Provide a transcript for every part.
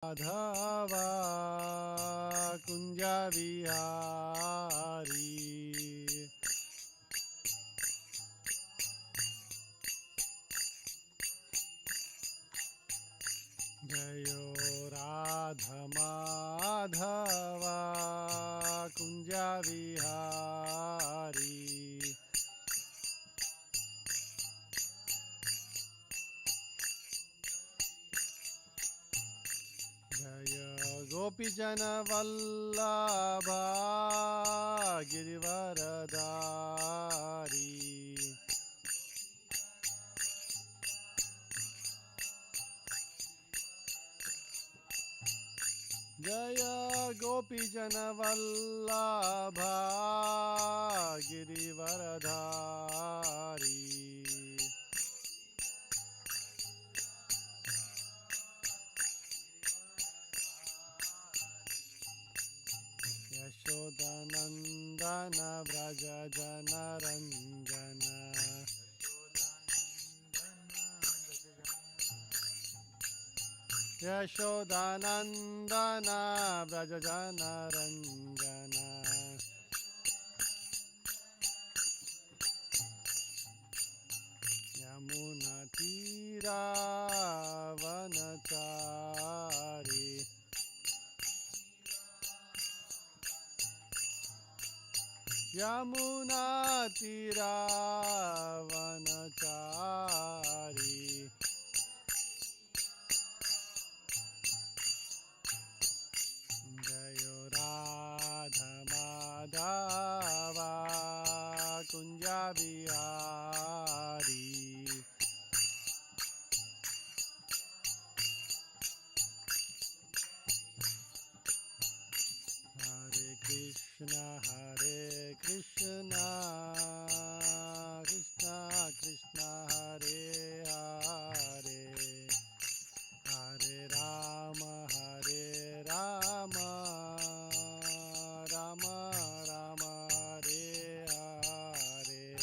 Madhava Kunja Vihari Jayo Radha Madhava Kunja Vihari Jaya Gopijana Vallabha Girivaradari Jaya Gopijana Vallabha Girivaradari Yashodanandana Vraja Jana Ranjana Yashodanandana Vraja Jana Ranjana Yamuna Tira Vanachari Yamuna Tira Vanachari Jayo Radha Madhava Kunja Vihari Hare Krishna Krishna Krishna Hare Hare Hare Rama Rama Rama Hare Hare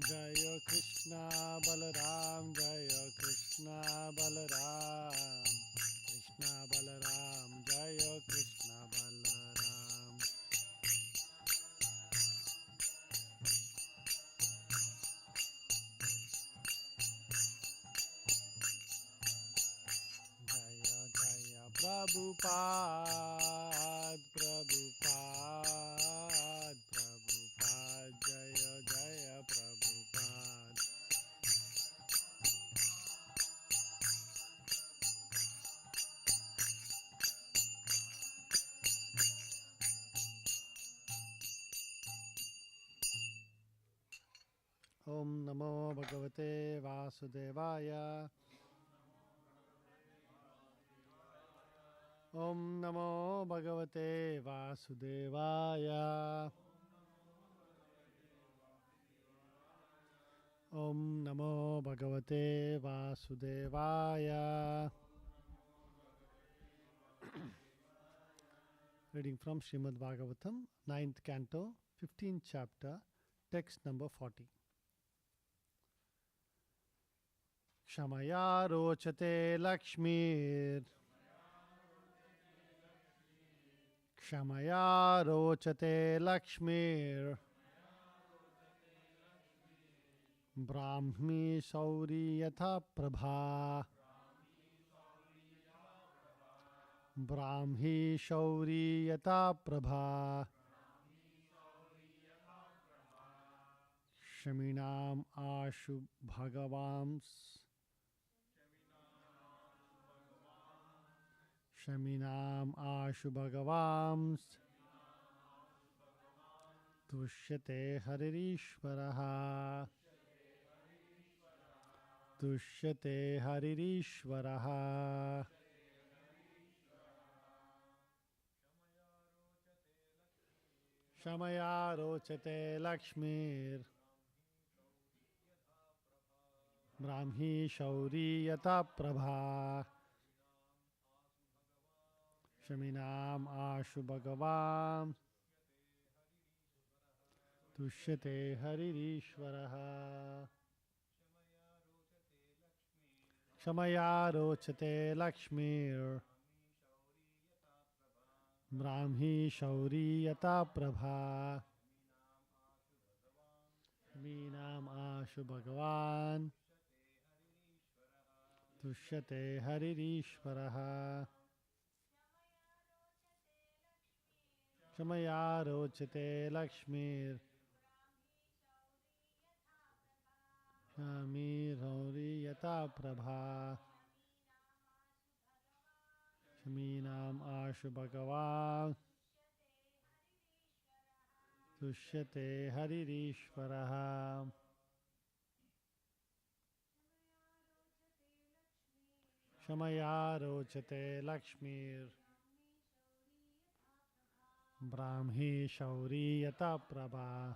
Jaya Krishna Balaram Jaya Krishna Balaram Krishna Balaram Jaya Krishna Balaram Jaya Jaya Prabhupada Prabhupada Prabhupada Jaya Jaya Prabhupada Om Namo Bhagavate Vasudevaya Om Namo Bhagavate Vasudevaya Om Namo Bhagavate Vasudevaya Reading from Srimad Bhagavatam, 9th Canto, 15th Chapter, Text number 40. Kshamaya rochate Lakshmir Kshamaya rochate Lakshmir Brahmi Sauri Yatha Prabha Brahmi Shauri Yata Prabha Shaminam Ashu Bhagavams Shaminam Ashu Bhagavams Tushyate Haririshvaraha Tushyate Haririshvaraha Shamaya rochate Lakshmir Brahmi Shauri Yata Prabha Shaminam Ashu Bhagavam Tushyate Haririshvaraha Shamaya Rochate Lakshmir Brahmi Shauri Yata Prabha Shaminam Ashu Bhagavan Tushyate Haririshvaraha Shamaya Rochate Lakshmir Shami Rauri Yata Prabha Shaminam Ashu Bhagavan Tushyate Haririshvaraha Shamaya Rochate Lakshmir Brahmi Shauri Yata Prabha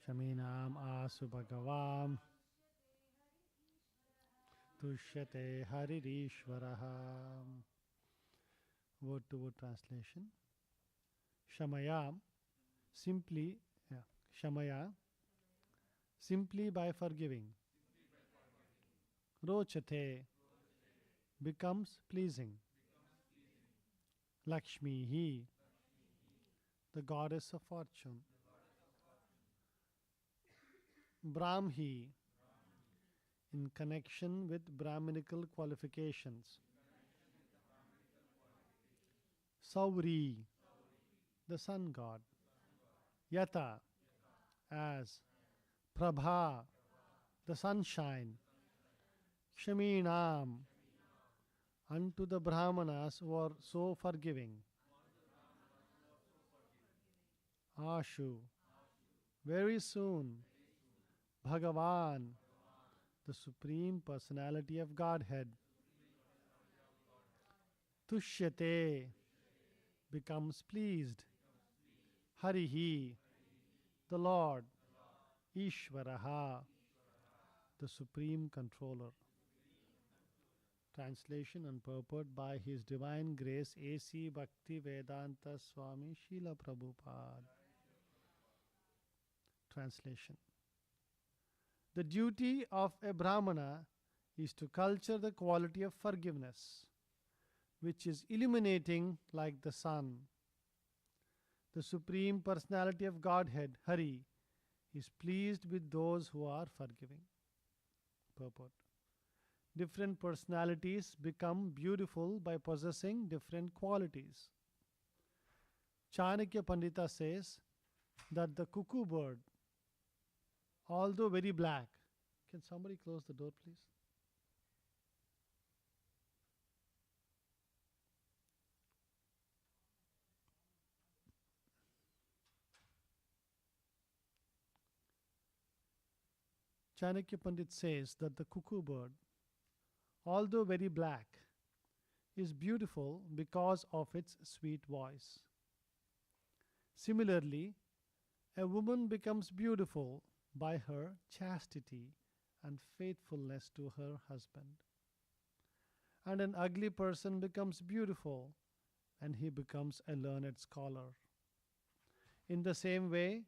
Shaminam Asu Bhagavam Tushyate Haririshvaraha. Word to word translation. Shamaya, simply, Shamaya, simply by forgiving. Rochate, becomes pleasing. Lakshmi, he, the goddess of fortune. Brahmi, in connection with Brahminical qualifications. Sauri, the sun god. Yata, as. Prabha, the sunshine. Shaminam, unto the Brahmanas who are so forgiving. Ashu, very soon. Bhagavan, the Supreme Personality of Godhead. Tushyate, becomes pleased. Harihi, the Lord. Ishvaraha, the Supreme Controller. Translation and purport by His Divine Grace A.C. Bhakti Vedanta Swami Srila Prabhupada. Translation. The duty of a Brahmana is to culture the quality of forgiveness, which is illuminating like the sun. The Supreme Personality of Godhead, Hari, is pleased with those who are forgiving. Purport. Different personalities become beautiful by possessing different qualities. Chanakya Pandita says that the cuckoo bird, although very black, can somebody close the door, please? Chanakya Pandit says that the cuckoo bird, although very black, is beautiful because of its sweet voice. Similarly, a woman becomes beautiful by her chastity and faithfulness to her husband. And an ugly person becomes beautiful and he becomes a learned scholar. In the same way,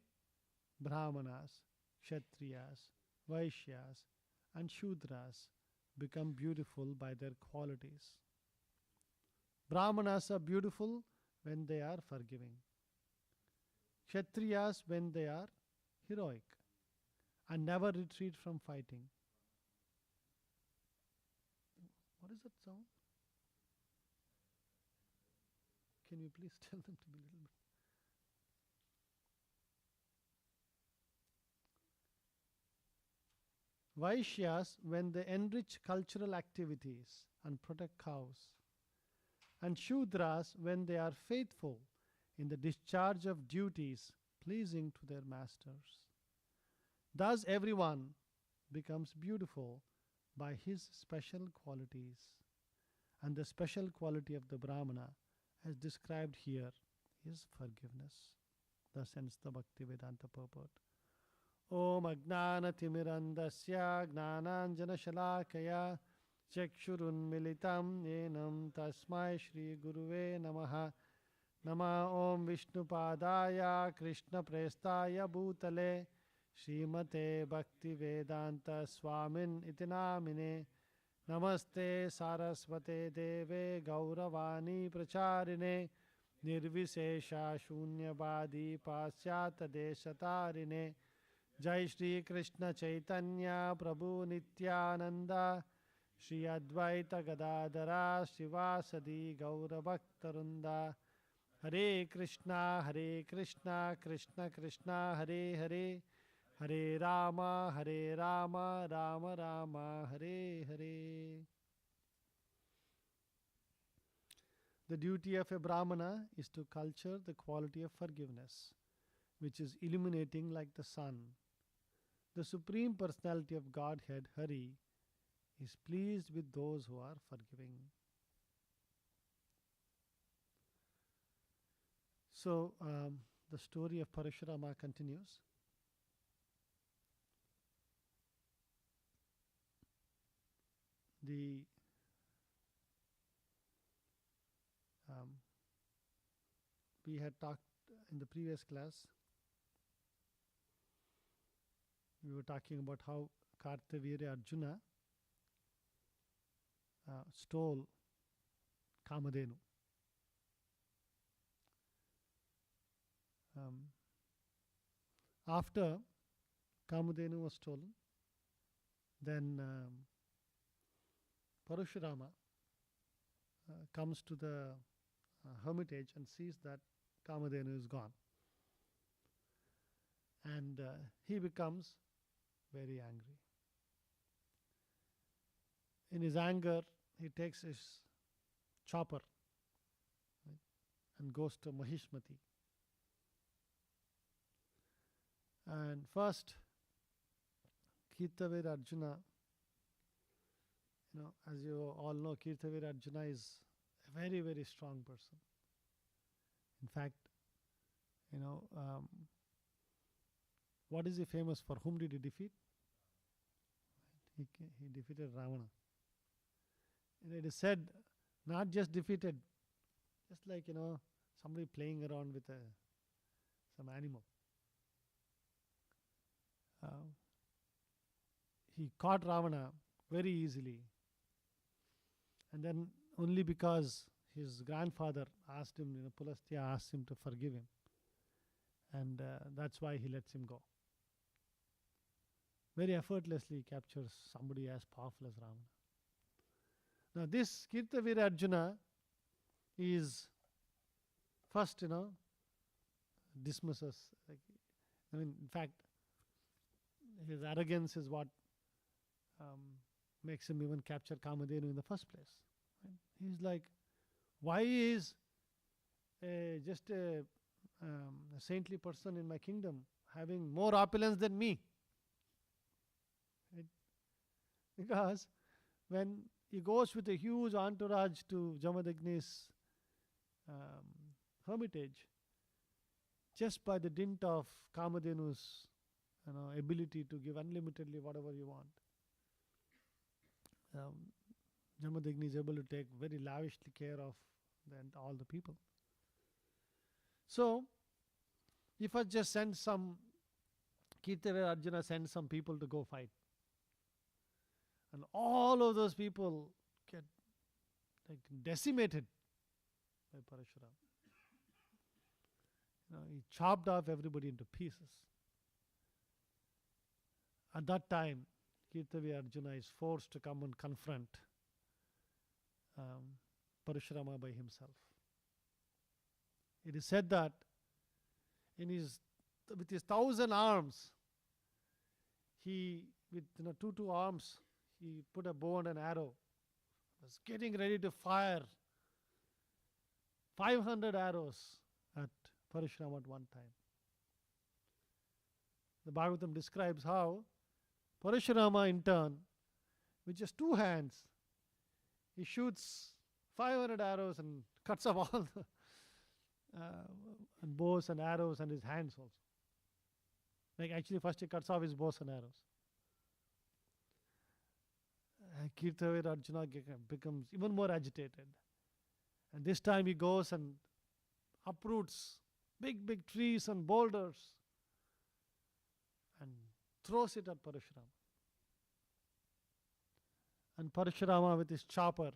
Brahmanas, Kshatriyas, Vaishyas, and Shudras become beautiful by their qualities. Brahmanas are beautiful when they are forgiving. Kshatriyas when they are heroic and never retreat from fighting. What is that sound? Can you please tell them to be a little bit? Vaishyas when they enrich cultural activities and protect cows. And Shudras when they are faithful in the discharge of duties pleasing to their masters. Thus everyone becomes beautiful by his special qualities. And the special quality of the Brahmana, as described here, is forgiveness. Thus ends the Bhakti Vedanta purport. Om Ajnanatimirandasya Gnananjanashalakaya Chakshurunmilitam Yenam Tasmai Shri Guruve Namaha Nama Om Vishnupadaya Krishna Prestaya Bhutale Srimate Bhakti Vedanta Swamin Itinamine Namaste Saraswate Deve Gauravani Pracharine Nirvisesha Shunyavadi Pasyata Deshatarine Jai Shri Krishna Chaitanya Prabhu Nityananda Shri Advaita Gadadara Shivasadi Gaura Bhaktarunda Hare Krishna Krishna Krishna Hare Hare Hare Rama Rama Rama Hare Hare. The duty of a Brahmana is to culture the quality of forgiveness, which is illuminating like the sun. The Supreme Personality of Godhead, Hari, is pleased with those who are forgiving. So, the story of Parashurama continues. We had talked in the previous class. We were talking about how Kartavira Arjuna stole Kamadhenu. After Kamadhenu was stolen, then Parashurama comes to the hermitage and sees that Kamadhenu is gone. And he becomes very angry. In his anger, he takes his chopper, right, and goes to Mahishmati. And first, Kirtavir Arjuna, as you all know, Kirtavir Arjuna is a very, very strong person. In fact, what is he famous for? Whom did he defeat? He defeated Ravana. And it is said, not just defeated, just like, somebody playing around with some animal. He caught Ravana very easily. And then only because his grandfather asked him, Pulastya asked him to forgive him. And that's why he lets him go. Very effortlessly captures somebody as powerful as Ravana. Now this Kirtavira Arjuna is first, dismisses. In fact, his arrogance is what makes him even capture Kamadhenu in the first place. Right? He's like, why is just a saintly person in my kingdom having more opulence than me? Right? Because when he goes with a huge entourage to Jamadagni's hermitage, just by the dint of Kamadhenu's ability to give unlimitedly whatever you want, Jamadagni is able to take very lavishly care of all the people. So, if I just send some, Kirtavira Arjuna sends some people to go fight. And all of those people get decimated by Parashurama. He chopped off everybody into pieces. At that time, Kirtavira Arjuna is forced to come and confront Parashurama by himself. It is said that with his 1,000 arms, he, with two arms, he put a bow and an arrow, was getting ready to fire 500 arrows at Parashurama at one time. The Bhagavatam describes how Parashurama in turn, with just two hands, he shoots 500 arrows and cuts off all the and bows and arrows and his hands also. Like actually, first he cuts off his bows and arrows. Kirtavir Arjuna becomes even more agitated. And this time he goes and uproots big, big trees and boulders and throws it at Parashurama. And Parashurama, with his chopper,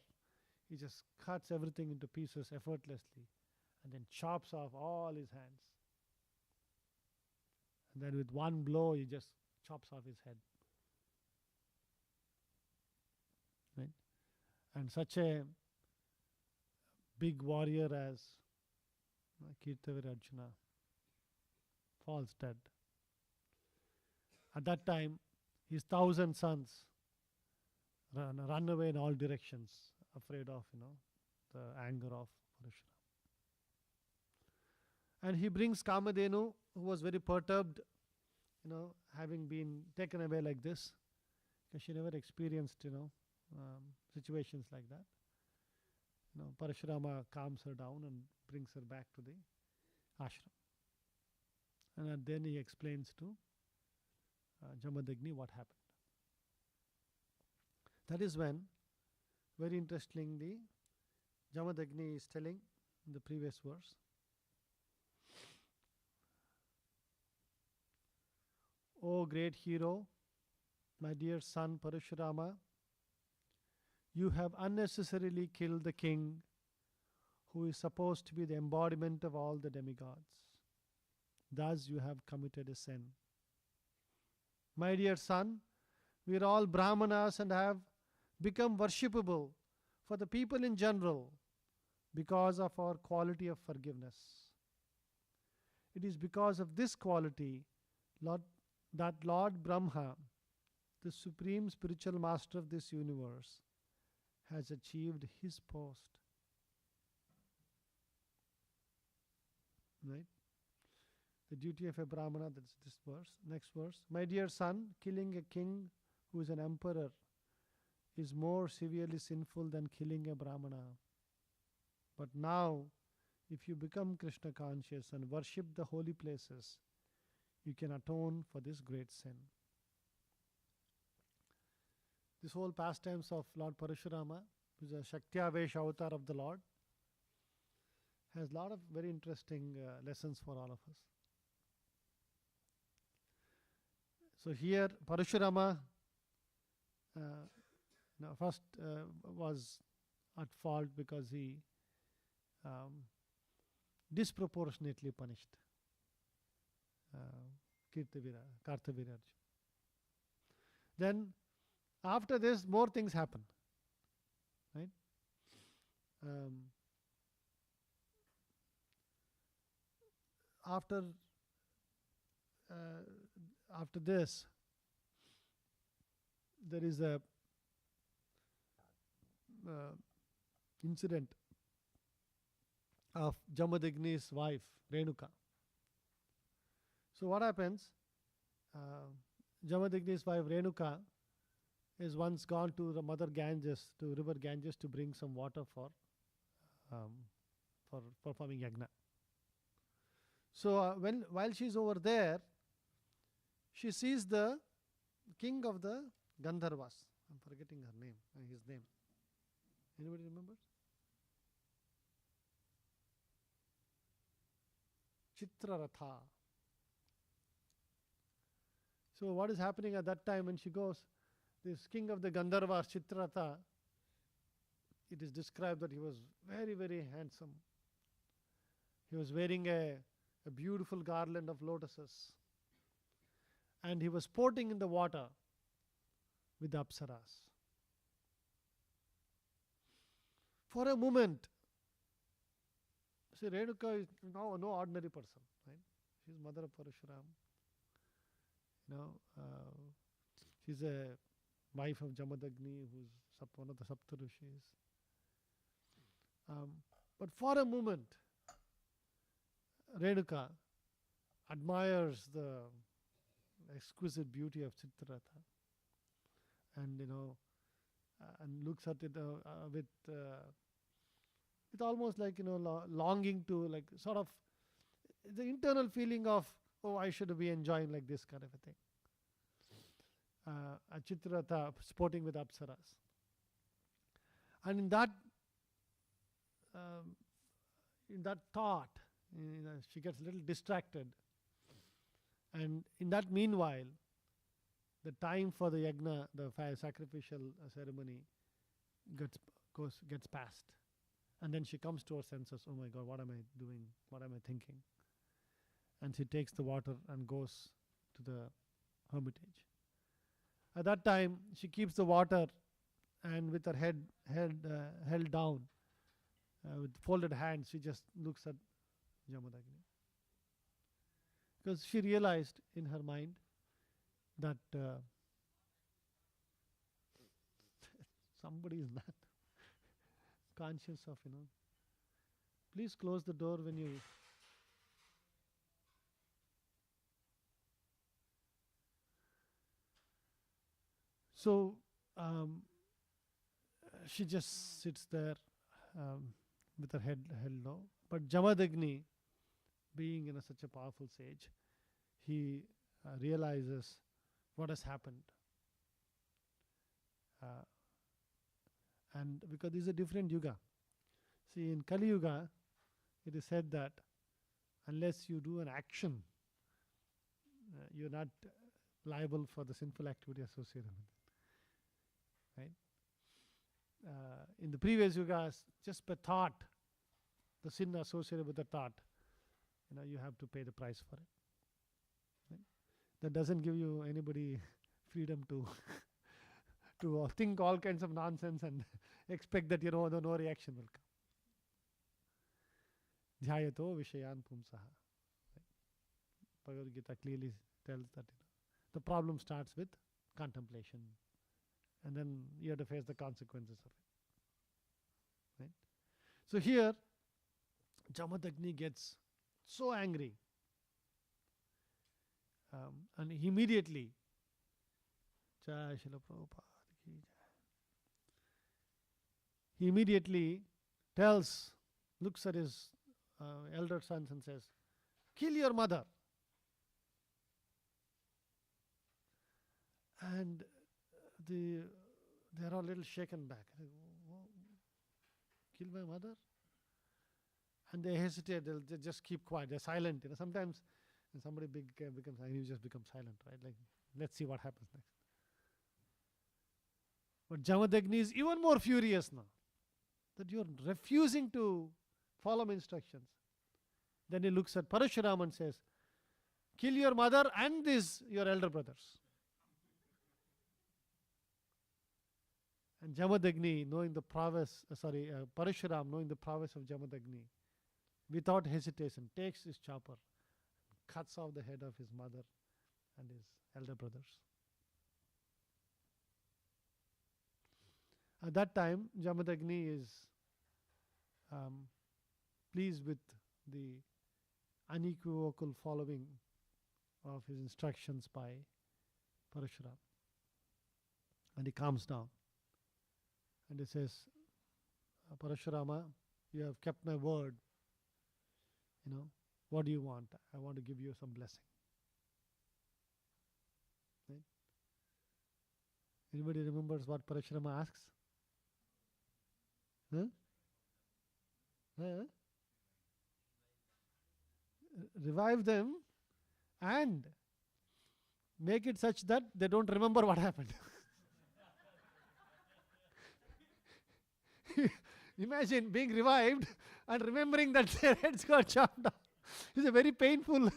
he just cuts everything into pieces effortlessly and then chops off all his hands. And then with one blow, he just chops off his head. Right? And such a big warrior as Kirtavir Arjuna falls dead. At that time, his 1,000 sons run away in all directions, afraid of the anger of Parashurama. And he brings Kamadhenu, who was very perturbed, having been taken away like this, because she never experienced situations like that. Parashurama calms her down and brings her back to the ashram. And then he explains to Jamadagni what happened. That is when, very interestingly, Jamadagni is telling in the previous verse, O great hero, my dear son Parashurama, you have unnecessarily killed the king who is supposed to be the embodiment of all the demigods. Thus you have committed a sin. My dear son, we are all Brahmanas and have become worshipable for the people in general because of our quality of forgiveness. It is because of this quality that Lord Brahma, the supreme spiritual master of this universe, has achieved his post. Right? The duty of a Brahmana, that's this verse. Next verse. My dear son, killing a king who is an emperor is more severely sinful than killing a Brahmana. But now, if you become Krishna conscious and worship the holy places, you can atone for this great sin. This whole pastimes of Lord Parashurama, who is a Shakti-avesh avatar of the Lord, has a lot of very interesting lessons for all of us. So here Parashurama first was at fault because he disproportionately punished Kartavira Arjuna. Then after this, more things happen. Right? After this, there is a incident of Jamadagni's wife, Renuka. So what happens? Jamadagni's wife, Renuka, is once gone to the mother Ganges, to river Ganges, to bring some water for performing yagna. So while she's over there, she sees the king of the Gandharvas. I'm forgetting her name, his name. Anybody remember? Chitraratha. So what is happening at that time when she goes? This king of the Gandharvas, Chitraratha, it is described that he was very, very handsome. He was wearing a beautiful garland of lotuses. And he was sporting in the water with the apsaras. For a moment, see, Renuka is no ordinary person, right? She's mother of Parashuram. She's a wife of Jamadagni, who's one of the Saptarishis. But for a moment, Renuka admires the exquisite beauty of Chitraratha, and and looks at it with almost like longing to, like, sort of the internal feeling of oh, I should be enjoying like this kind of a thing. A Chitrata sporting with Apsaras. And um, in that thought, she gets a little distracted. And in that meanwhile, the time for the yagna, the fire sacrificial ceremony, gets past. And then she comes to her senses, oh my God, what am I doing? What am I thinking? And she takes the water and goes to the hermitage. At that time, she keeps the water and with her head held down, with folded hands, she just looks at Jamadagni. Because she realized in her mind that somebody is not conscious of, Please close the door when you. So she just sits there with her head held low. But Jamadagni, being such a powerful sage, he realizes what has happened. And because this is a different yuga. See, in Kali Yuga, it is said that unless you do an action, you're not liable for the sinful activity associated with it. Right? In the previous yugas, just by thought, the sin associated with the thought, you have to pay the price for it. Right? That doesn't give you anybody freedom to to think all kinds of nonsense and expect that no reaction will come. Dhyayato Vishayan Pumsaha. Bhagavad Gita clearly tells that the problem starts with contemplation, and then you have to face the consequences of it. Right? So here, Jamadagni gets so angry, and he immediately, Jai Srila Prabhupada ki jai. He immediately looks at his elder sons and says, "Kill your mother." And they're all a little shaken back. Kill my mother? And they hesitate. They just keep quiet. They're silent. Sometimes when somebody big becomes angry, you just become silent, right? Like, let's see what happens next. But Jamadagni is even more furious now that you're refusing to follow my instructions. Then he looks at Parashuram and says, "Kill your mother and your elder brothers." And Jamadagni, knowing the prowess, Parashuram, knowing the prowess of Jamadagni, without hesitation, takes his chopper, cuts off the head of his mother and his elder brothers. At that time, Jamadagni is pleased with the unequivocal following of his instructions by Parashuram. And he calms down. And he says, "Parashurama, you have kept my word. What do you want? I want to give you some blessing." Right? Anybody remembers what Parashurama asks? Huh? Huh? Revive them and make it such that they don't remember what happened. Imagine being revived and remembering that their heads got chopped off. It's a very painful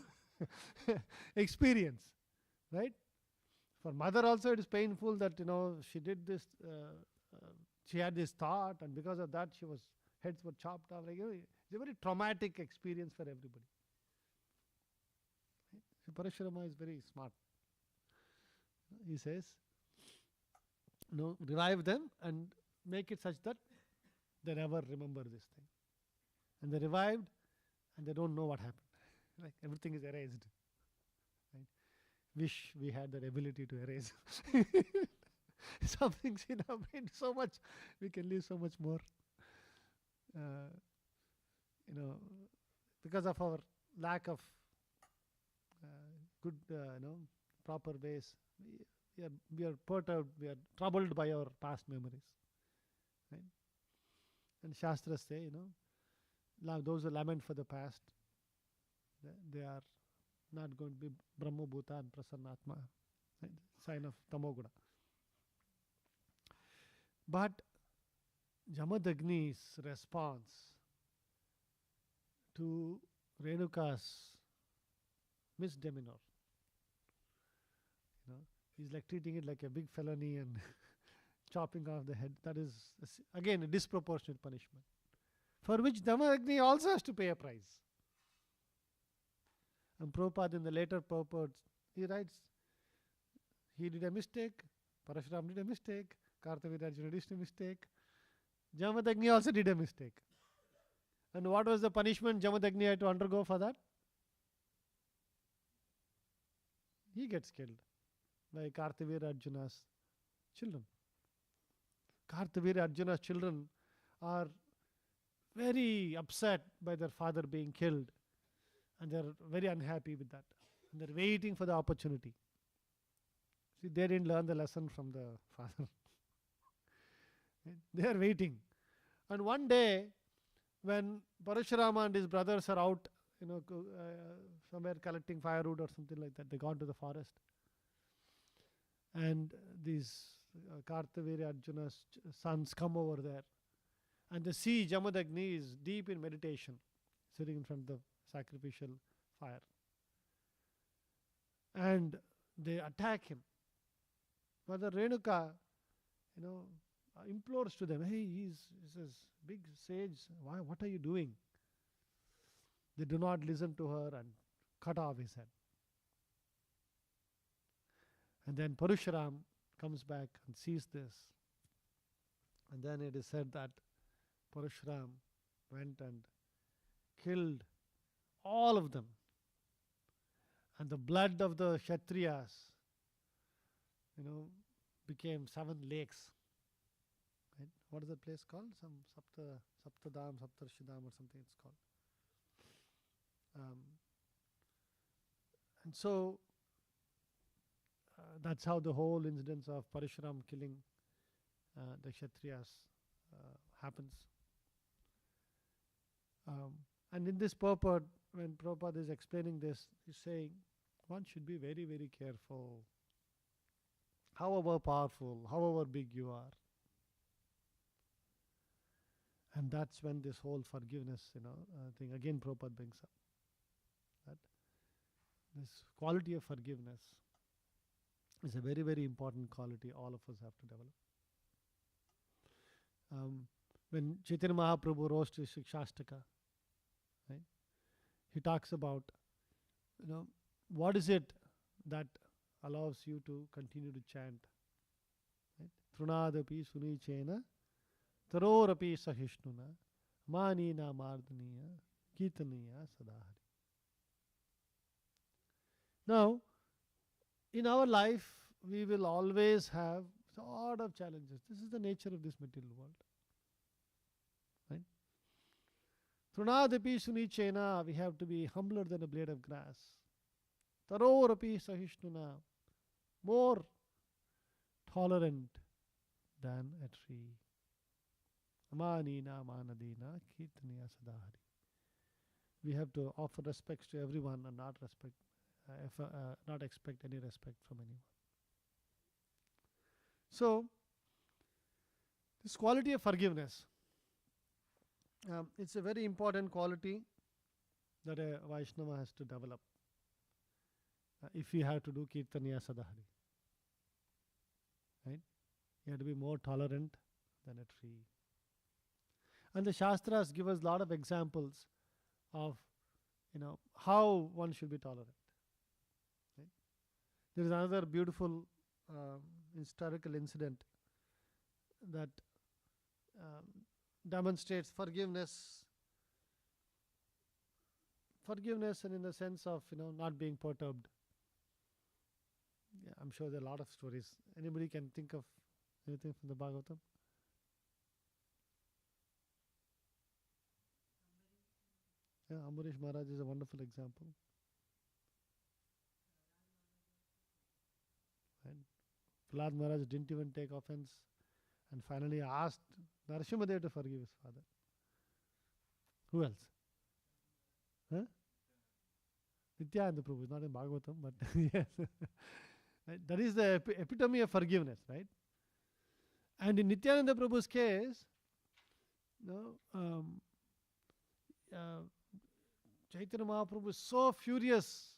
experience, right? For mother also it is painful that she did this. She had this thought, and because of that, heads were chopped off. It's a very traumatic experience for everybody. Right? So Parashurama is very smart. He says, revive them and make it such that they never remember this thing. And they revived, and they don't know what happened. Like everything is erased. Right? Wish we had that ability to erase. Some things in our brain so much, we can live so much more. Because of our lack of good, proper ways. We are perturbed, we are troubled by our past memories. Right? And Shastras say, those who lament for the past, they are not going to be Brahma Bhuta and Prasannatma, right? Sign of Tamoguna. But Jamadagni's response to Renuka's misdemeanor, he's like treating it like a big felony and chopping off the head. That is, again, a disproportionate punishment, for which Jamadagni also has to pay a price. And Prabhupada in the later purports, he writes, he did a mistake, Parashuram did a mistake, Kartavirya did a mistake, Jamadagni also did a mistake. And what was the punishment Jamadagni had to undergo for that? He gets killed by Kartavirya Arjuna's children. Kartavirya Arjuna's children are very upset by their father being killed, and they are very unhappy with that. And they are waiting for the opportunity. See, they didn't learn the lesson from the father. They are waiting. And one day, when Parashurama and his brothers are out, somewhere collecting firewood or something like that, they gone to the forest. And these Kartavirya Arjuna's sons come over there. And they see Jamadagni is deep in meditation, sitting in front of the sacrificial fire. And they attack him. Mother Renuka, implores to them, hey, he's this big sage, what are you doing? They do not listen to her and cut off his head. And then Parashuram comes back and sees this. And then it is said that Parashuram went and killed all of them. And the blood of the Kshatriyas, became 7 lakes. Right? What is that place called? Some Saptadam, Saptarshidam or something it's called. And so that's how the whole incidence of Parashuram killing the Kshatriyas happens. And in this purport, when Prabhupada is explaining this, he's saying one should be very, very careful. However powerful, however big you are. And that's when this whole forgiveness, thing again Prabhupada brings up. That this quality of forgiveness is a very, very important quality all of us have to develop. When Chaitanya Mahaprabhu rose to Shikshashtaka, right, he talks about, what is it that allows you to continue to chant? Right? Trunadapi sunichena tarorapi sahishnuna manina mardaniya kitaniya sadahari. Now, in our life, we will always have sort of challenges. This is the nature of this material world. Right? Trunadapi sunichena, we have to be humbler than a blade of grass. Tarorapi sahishnuna, more tolerant than a tree. Amanina manadina kitaniya sadahari. We have to offer respects to everyone and not expect any respect from anyone. So, this quality of forgiveness, it's a very important quality that a Vaishnava has to develop if you have to do Kirtaniya Sadahari. Right? You have to be more tolerant than a tree. And the Shastras give us a lot of examples of how one should be tolerant. Right? There is another beautiful historical incident that demonstrates forgiveness and in the sense of not being perturbed. Yeah, I'm sure there are a lot of stories. Anybody can think of anything from the Bhagavatam? Yeah, Ambarish Maharaj is a wonderful example. Prahlad Maharaj didn't even take offense and finally asked Narasimhadev to forgive his father. Who else? Huh? Nityananda Prabhu is not in Bhagavatam, but yes. Right? That is the epitome of forgiveness, right? And in Nityananda Prabhu's case, Chaitanya Mahaprabhu is so furious.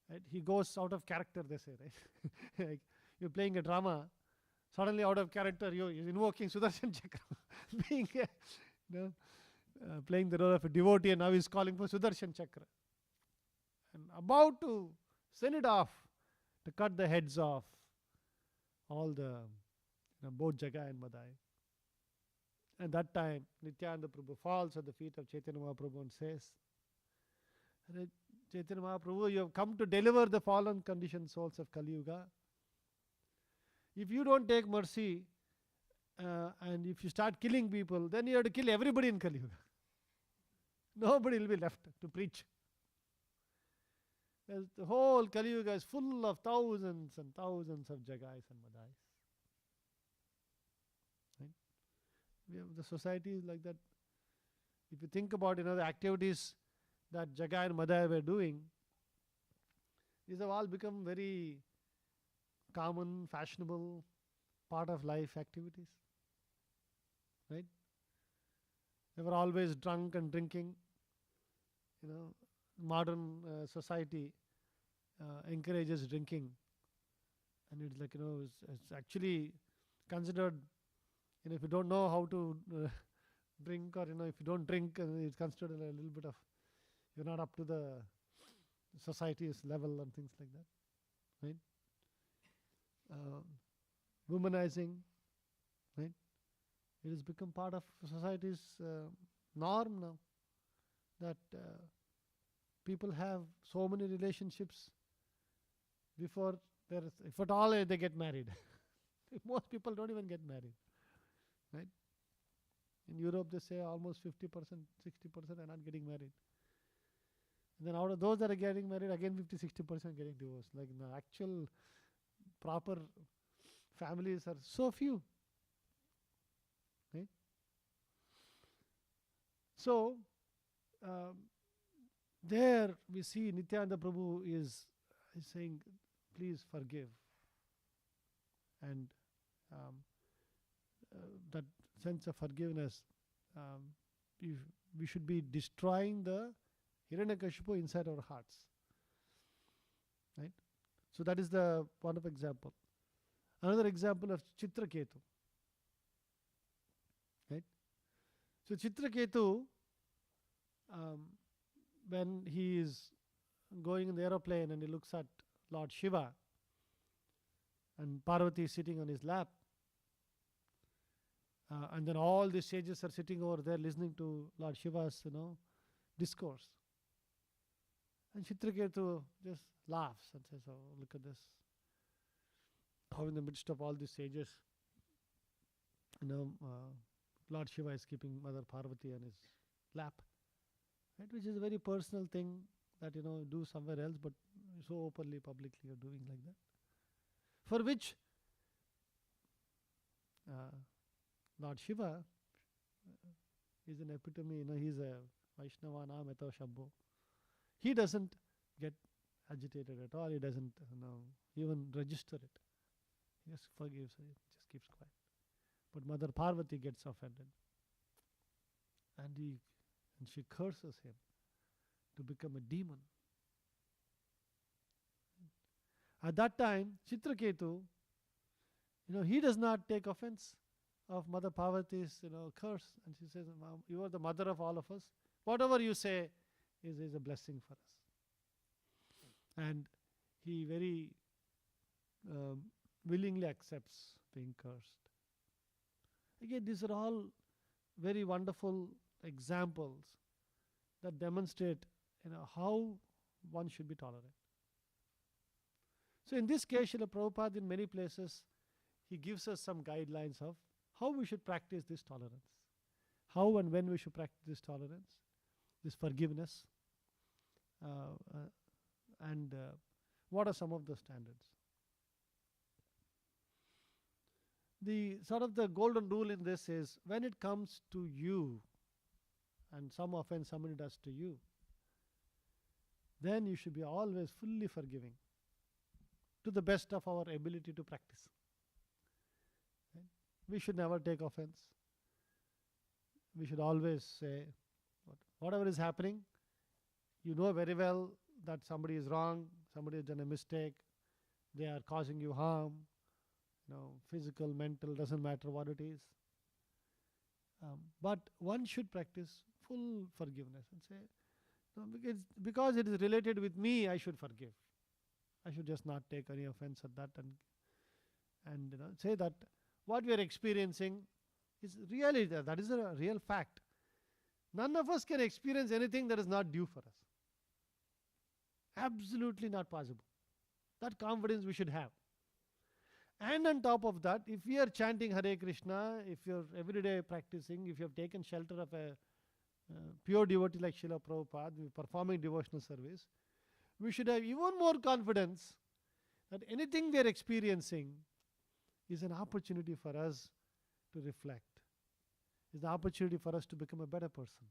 Right? He goes out of character, they say, right? Like you're playing a drama, suddenly out of character, you're invoking Sudarshan Chakra, being playing the role of a devotee, and now he's calling for Sudarshan Chakra. And about to send it off to cut the heads off all the both Jagai and Madai. And that time, Nityananda Prabhu falls at the feet of Chaitanya Mahaprabhu and says, Chaitanya Mahaprabhu, you have come to deliver the fallen conditioned souls of Kali Yuga. If you don't take mercy and if you start killing people, then you have to kill everybody in Kali Yuga. Nobody will be left to preach. The whole Kali Yuga is full of thousands and thousands of Jagais and Madais. Right? We have the society is like that. If you think about the activities that Jagai and Madai were doing, these have all become very common, fashionable, part of life activities. Right? They were always drunk and drinking. Modern society encourages drinking, and it's like it's actually considered. If you don't know how to drink, or if you don't drink, it's considered a little bit of you're not up to the society's level and things like that, right? Womanizing, right? It has become part of society's norm now that people have so many relationships before if at all they get married. Most people don't even get married, right? In Europe, they say almost 50%, 60% are not getting married. And then out of those that are getting married, again 50-60% getting divorced. Like the actual proper families are so few. Right? So there we see Nityananda Prabhu is saying, please forgive. And that sense of forgiveness, we should be destroying the Hiranyakashipu inside our hearts. Right? So that is the one of example. Another example of Chitraketu. Right? So Chitraketu, when he is going in the aeroplane and he looks at Lord Shiva and Parvati is sitting on his lap, and then all the sages are sitting over there listening to Lord Shiva's discourse. And Chitraketu just laughs and says, oh, look at this. How in the midst of all these sages, Lord Shiva is keeping Mother Parvati on his lap. Right? Which is a very personal thing that, do somewhere else, but so openly, publicly you're doing like that. For which Lord Shiva is an epitome, he's a Vaishnava Nameto Shabbo. He doesn't get agitated at all. He doesn't even register it. He just forgives it, just keeps quiet. But Mother Parvati gets offended. And she curses him to become a demon. At that time, Chitraketu, he does not take offense of Mother Parvati's curse. And she says, Mom, you are the mother of all of us. Whatever you say is a blessing for us. And he very willingly accepts being cursed. Again, these are all very wonderful examples that demonstrate how one should be tolerant. So in this case, Srila Prabhupada in many places, he gives us some guidelines of how we should practice this tolerance. How and when we should practice this tolerance, this forgiveness, and what are some of the standards. The sort of the golden rule in this is, when it comes to you and some offense somebody does to you, then you should be always fully forgiving to the best of our ability to practice. Right? We should never take offense. We should always say, whatever is happening, you know very well that somebody is wrong, somebody has done a mistake, they are causing you harm, physical, mental, doesn't matter what it is. But one should practice full forgiveness and say, no, because it is related with me, I should forgive. I should just not take any offense at that, and say that what we are experiencing is really that is a real fact. None of us can experience anything that is not due for us. Absolutely not possible. That confidence we should have. And on top of that, if we are chanting Hare Krishna, if you're every day practicing, if you have taken shelter of a pure devotee like Srila Prabhupada, performing devotional service, we should have even more confidence that anything we are experiencing is an opportunity for us to reflect, is an opportunity for us to become a better person,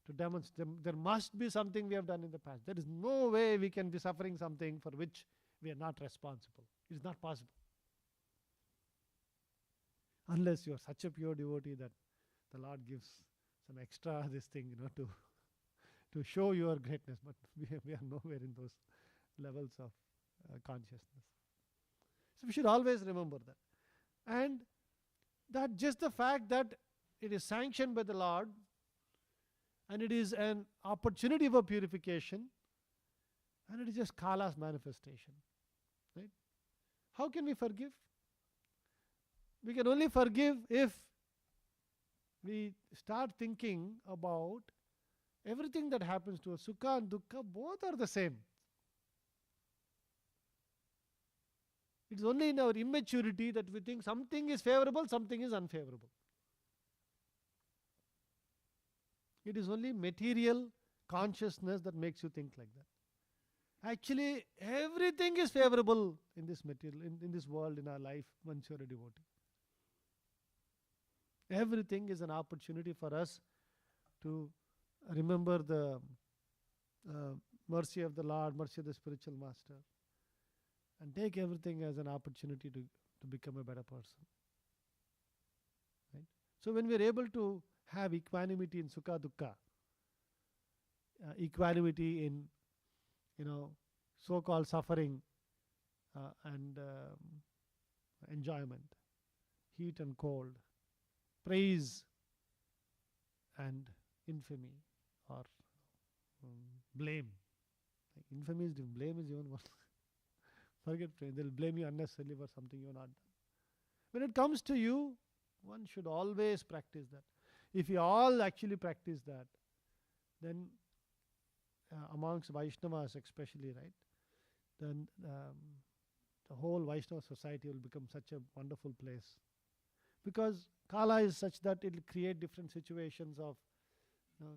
to demonstrate. There must be something we have done in the past. There is no way we can be suffering something for which we are not responsible. It is not possible. Unless you are such a pure devotee that the Lord gives some extra this thing, to show your greatness. But we are nowhere in those levels of consciousness. So we should always remember that. And that just the fact that it is sanctioned by the Lord and it is an opportunity for purification, and it is just Kala's manifestation. Right? How can we forgive? We can only forgive if we start thinking about everything that happens to us. Sukha and dukkha, both are the same. It is only in our immaturity that we think something is favorable, something is unfavorable. It is only material consciousness that makes you think like that. Actually, everything is favorable in this material, in this world, in our life, once you are a devotee. Everything is an opportunity for us to remember the mercy of the Lord, mercy of the spiritual master, and take everything as an opportunity to become a better person. Right? So when we are able to have equanimity in sukha dukkha, equanimity in so-called suffering and enjoyment, heat and cold, praise and infamy, or blame. Infamy is different. Blame is even worse. Forget praise. They'll blame you unnecessarily for something you have not done. When it comes to you, one should always practice that. If we all actually practice that, then amongst Vaishnavas especially, right, then the whole Vaishnava society will become such a wonderful place. Because Kala is such that it will create different situations of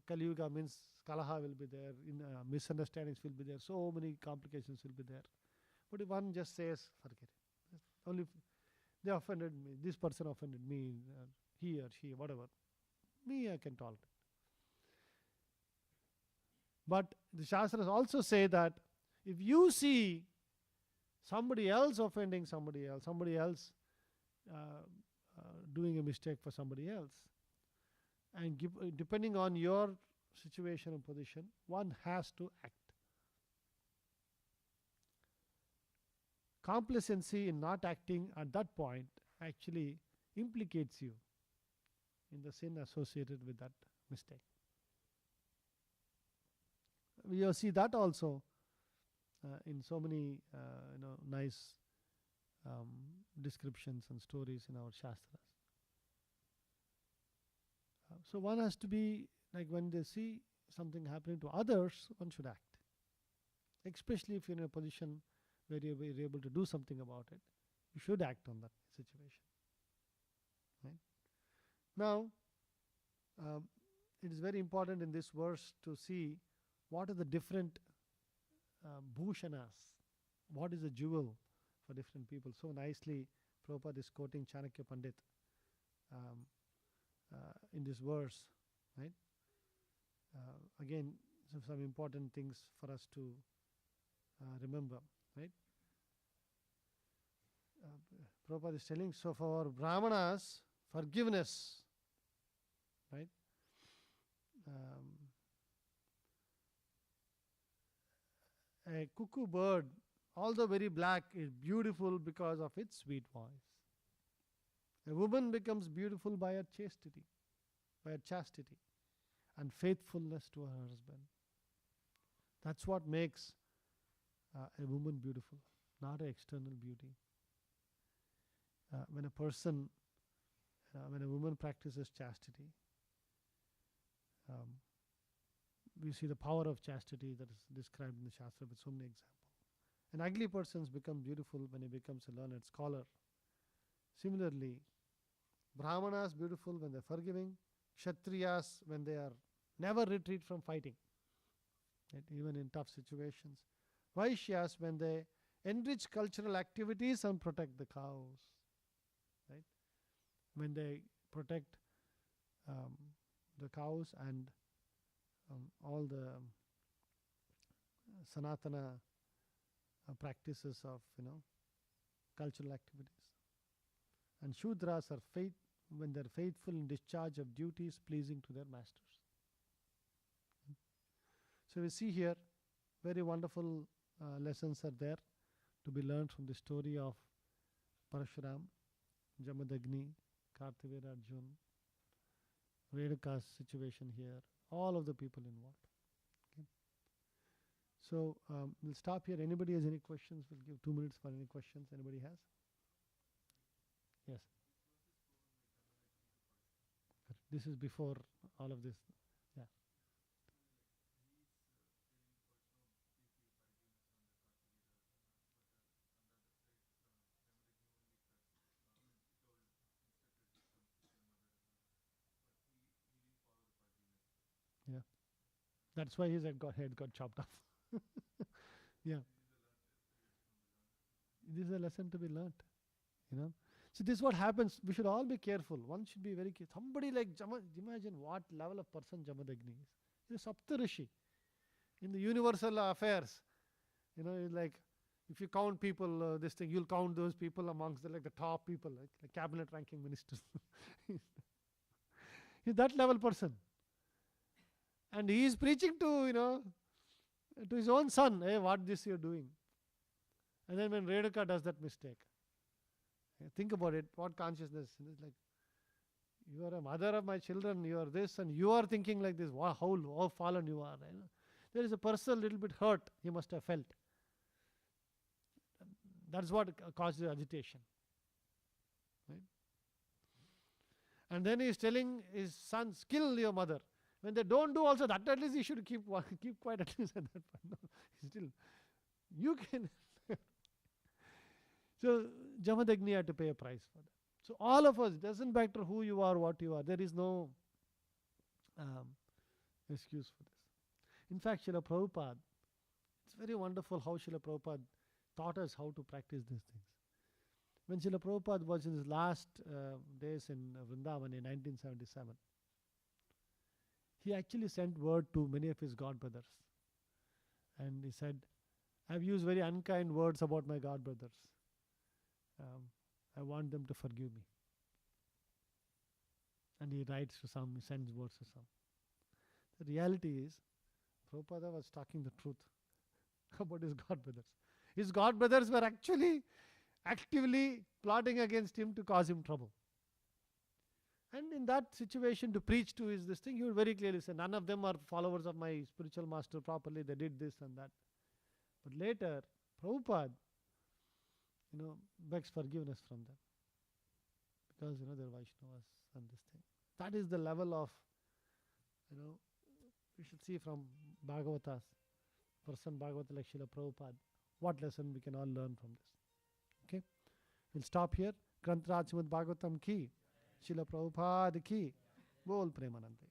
Kali Yuga means Kalaha will be there, misunderstandings will be there, so many complications will be there. But if one just says, forget it. Only they offended me, this person offended me, he or she, whatever. Me, I can tolerate. But the Shastras also say that if you see somebody else offending somebody else doing a mistake for somebody else, and depending on your situation and position, one has to act. Complacency in not acting at that point actually implicates you in the sin associated with that mistake. We see that also in so many nice descriptions and stories in our Shastras. So one has to be like, when they see something happening to others, one should act. Especially if you're in a position where you're able to do something about it, you should act on that situation. Right? Now, it is very important in this verse to see what are the different bhushanas, what is a jewel for different people. So nicely Prabhupada is quoting Chanakya Pandit um, in this verse, right? Again, some important things for us to remember, right? Prabhupada is telling, so for Brahmanas, forgiveness, right? A cuckoo bird, although very black, is beautiful because of its sweet voice. A woman becomes beautiful by her chastity, and faithfulness to her husband. That's what makes a woman beautiful, not her external beauty. When a woman practices chastity, we see the power of chastity that is described in the Shastra with so many examples. An ugly person becomes beautiful when he becomes a learned scholar. Similarly, Brahmanas beautiful when they're forgiving, Kshatriyas when they are never retreat from fighting, right? Even in tough situations. Vaishyas when they enrich cultural activities and protect the cows, right? When they protect the cows and all the Sanatana practices of cultural activities. And Shudras are when they're faithful in discharge of duties pleasing to their masters. So we see here very wonderful lessons are there to be learned from the story of Parashuram, Jamadagni, Karthavira Arjun, Renuka's situation here, all of the people involved. Okay. So we'll stop here. Anybody has any questions? We'll give 2 minutes for any questions anybody has. Yes. This is before all of this. Yeah. Yeah. That's why his head got chopped off. Yeah. This is a lesson to be learnt. So this is what happens. We should all be careful. One should be very careful. Somebody like imagine what level of person Jamadagni is. He's a Saptarishi in the universal affairs. Like if you count people, this thing, you'll count those people amongst the top people, like cabinet ranking ministers. He's that level person. And he is preaching to his own son, hey, what this you're doing. And then when Renuka does that mistake, think about it, what consciousness. It's like, you are a mother of my children, you are this, and you are thinking like this, wow, how fallen you are. There is a person a little bit hurt, he must have felt. That's what causes agitation. Right? And then he is telling his sons, kill your mother. When they don't do also that, at least he should keep quiet at least at that point. No, still, you can. So Jamadagni had to pay a price for that. So all of us, doesn't matter who you are, what you are, there is no excuse for this. In fact, Srila Prabhupada, it's very wonderful how Srila Prabhupada taught us how to practice these things. When Srila Prabhupada was in his last days in Vrindavan in 1977, he actually sent word to many of his god brothers. And he said, I've used very unkind words about my god brothers. I want them to forgive me. And he writes to some, he sends words to some. The reality is, Prabhupada was talking the truth about his god brothers. His god brothers were actually actively plotting against him to cause him trouble. And in that situation, to preach to his this thing, he would very clearly say, none of them are followers of my spiritual master properly, they did this and that. But later, Prabhupada, begs forgiveness from them. Because, they're Vaishnavas and this thing. That is the level of, we should see from Bhagavatas, person Bhagavata like Srila Prabhupada, what lesson we can all learn from this. Okay? We'll stop here. Granth Raj Srimad Bhagavatam ki, Srila Prabhupada ki, Bol Premanande.